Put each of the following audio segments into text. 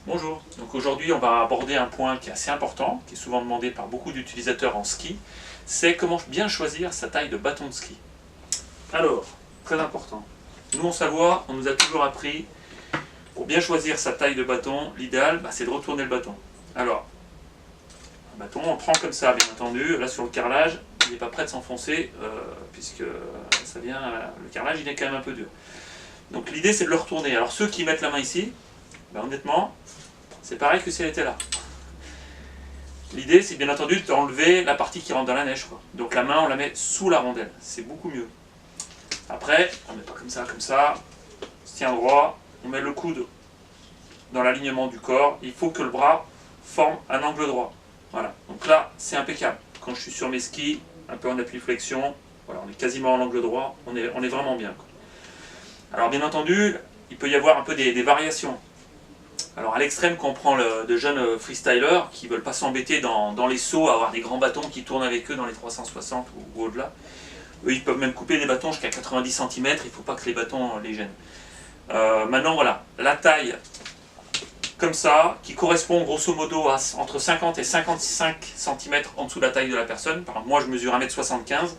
Bonjour, donc aujourd'hui on va aborder un point qui est assez important, qui est souvent demandé par beaucoup d'utilisateurs en ski, c'est comment bien choisir sa taille de bâton de ski. Alors, très important, nous en Savoie, on nous a toujours appris, pour bien choisir sa taille de bâton, l'idéal c'est de retourner le bâton. Alors, un bâton on le prend comme ça bien entendu, là sur le carrelage, il n'est pas prêt de s'enfoncer, puisque ça vient, le carrelage il est quand même un peu dur. Donc l'idée c'est de le retourner. Alors ceux qui mettent la main ici, honnêtement, c'est pareil que si elle était là. L'idée, c'est bien entendu d'enlever la partie qui rentre dans la neige, quoi. Donc la main, on la met sous la rondelle. C'est beaucoup mieux. Après, on ne met pas comme ça. On se tient droit. On met le coude dans l'alignement du corps. Il faut que le bras forme un angle droit. Voilà. Donc là, c'est impeccable. Quand je suis sur mes skis, un peu en appui-flexion, voilà, on est quasiment à l'angle droit. On est vraiment bien, quoi. Alors bien entendu, il peut y avoir un peu des variations. Alors à l'extrême, quand on prend de jeunes freestylers qui ne veulent pas s'embêter dans les sauts, avoir des grands bâtons qui tournent avec eux dans les 360 ou au-delà, eux ils peuvent même couper des bâtons jusqu'à 90 cm, il ne faut pas que les bâtons les gênent. Maintenant voilà, la taille comme ça, qui correspond grosso modo à entre 50 et 55 cm en dessous de la taille de la personne. Par exemple, moi je mesure 1m75,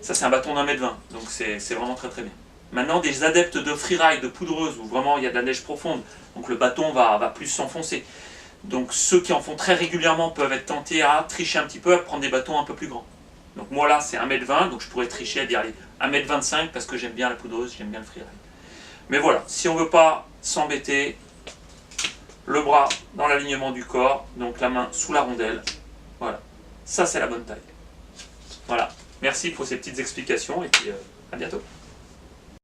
ça c'est un bâton d'1m20, donc c'est vraiment très bien. Maintenant, des adeptes de freeride, de poudreuse, où vraiment il y a de la neige profonde, donc le bâton va plus s'enfoncer. Donc ceux qui en font très régulièrement peuvent être tentés à tricher un petit peu, à prendre des bâtons un peu plus grands. Donc moi là c'est 1m20, donc je pourrais tricher à dire allez, 1m25 parce que j'aime bien la poudreuse, j'aime bien le freeride. Mais voilà, si on ne veut pas s'embêter, le bras dans l'alignement du corps, donc la main sous la rondelle, voilà. Ça c'est la bonne taille. Voilà, merci pour ces petites explications et puis à bientôt.